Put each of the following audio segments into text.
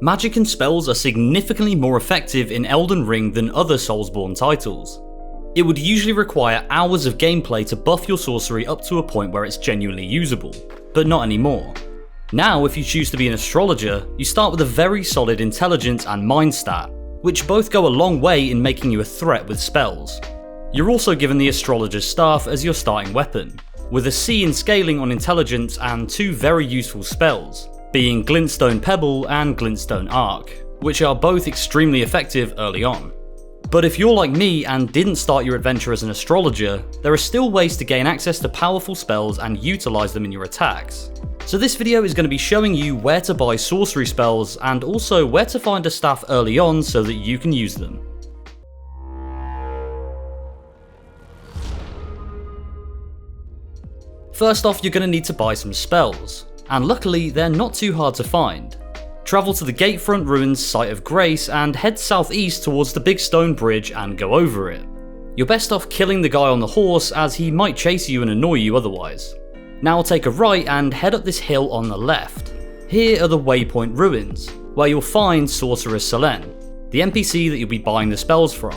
Magic and spells are significantly more effective in Elden Ring than other Soulsborne titles. It would usually require hours of gameplay to buff your sorcery up to a point where it's genuinely usable, but not anymore. Now, if you choose to be an astrologer, you start with a very solid intelligence and mind stat, which both go a long way in making you a threat with spells. You're also given the astrologer's staff as your starting weapon, with a C in scaling on intelligence and two very useful spells, being Glintstone Pebble and Glintstone Arc, which are both extremely effective early on. But if you're like me and didn't start your adventure as an astrologer, there are still ways to gain access to powerful spells and utilise them in your attacks. So this video is going to be showing you where to buy sorcery spells and also where to find a staff early on so that you can use them. First off, you're going to need to buy some spells, and luckily they're not too hard to find. Travel to the Gatefront Ruins Site of Grace and head southeast towards the big stone bridge and go over it. You're best off killing the guy on the horse as he might chase you and annoy you otherwise. Now take a right and head up this hill on the left. Here are the Waypoint Ruins, where you'll find Sorcerer Selene, the NPC that you'll be buying the spells from.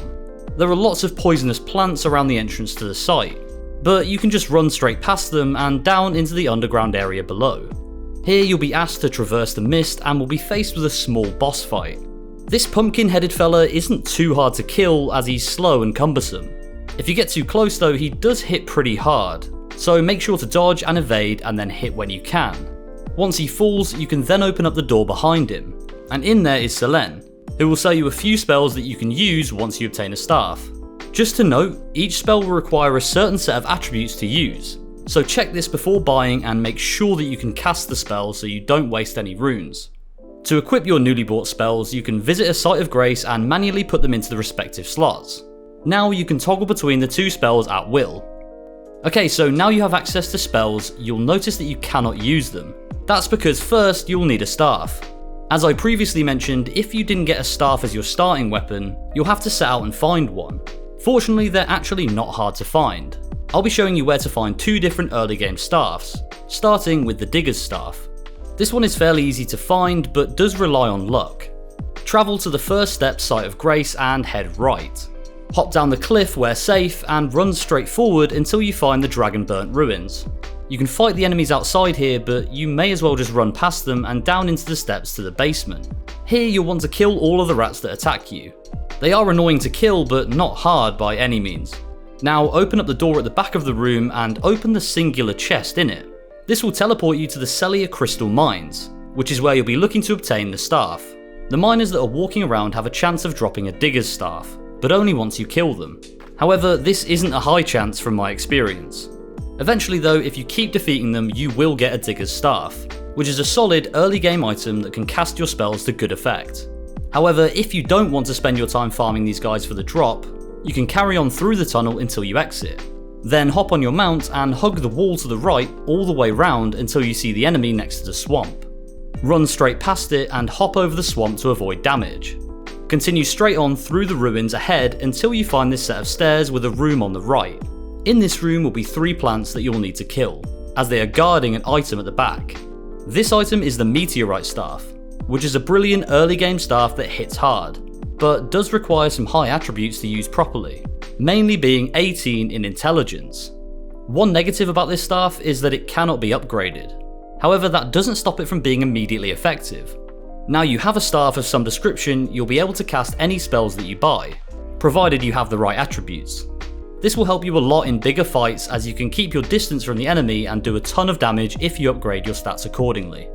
There are lots of poisonous plants around the entrance to the site, but you can just run straight past them and down into the underground area below. Here you'll be asked to traverse the mist and will be faced with a small boss fight. This pumpkin-headed fella isn't too hard to kill as he's slow and cumbersome. If you get too close though, he does hit pretty hard, so make sure to dodge and evade and then hit when you can. Once he falls, you can then open up the door behind him, and in there is Selene, who will sell you a few spells that you can use once you obtain a staff. Just to note, each spell will require a certain set of attributes to use, so check this before buying and make sure that you can cast the spell so you don't waste any runes. To equip your newly bought spells, you can visit a Site of Grace and manually put them into the respective slots. Now you can toggle between the two spells at will. Okay, so now you have access to spells, you'll notice that you cannot use them. That's because first you'll need a staff. As I previously mentioned, if you didn't get a staff as your starting weapon, you'll have to set out and find one. Fortunately, they're actually not hard to find. I'll be showing you where to find two different early game staffs, starting with the Digger's Staff. This one is fairly easy to find, but does rely on luck. Travel to the first step Site of Grace and head right. Hop down the cliff where safe and run straight forward until you find the Dragon Burnt Ruins. You can fight the enemies outside here, but you may as well just run past them and down into the steps to the basement. Here you'll want to kill all of the rats that attack you. They are annoying to kill, but not hard by any means. Now open up the door at the back of the room and open the singular chest in it. This will teleport you to the Celia Crystal Mines, which is where you'll be looking to obtain the staff. The miners that are walking around have a chance of dropping a Digger's Staff, but only once you kill them. However, this isn't a high chance from my experience. Eventually though, if you keep defeating them, you will get a Digger's Staff, which is a solid early game item that can cast your spells to good effect. However, if you don't want to spend your time farming these guys for the drop, you can carry on through the tunnel until you exit. Then hop on your mount and hug the wall to the right all the way round until you see the enemy next to the swamp. Run straight past it and hop over the swamp to avoid damage. Continue straight on through the ruins ahead until you find this set of stairs with a room on the right. In this room will be 3 plants that you'll need to kill, as they are guarding an item at the back. This item is the Meteorite Staff, which is a brilliant early game staff that hits hard, but does require some high attributes to use properly, mainly being 18 in intelligence. One negative about this staff is that it cannot be upgraded. However, that doesn't stop it from being immediately effective. Now you have a staff of some description, you'll be able to cast any spells that you buy, provided you have the right attributes. This will help you a lot in bigger fights as you can keep your distance from the enemy and do a ton of damage if you upgrade your stats accordingly.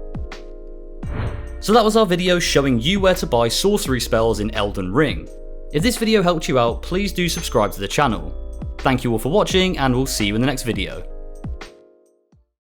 So that was our video showing you where to buy sorcery spells in Elden Ring. If this video helped you out, please do subscribe to the channel. Thank you all for watching and we'll see you in the next video.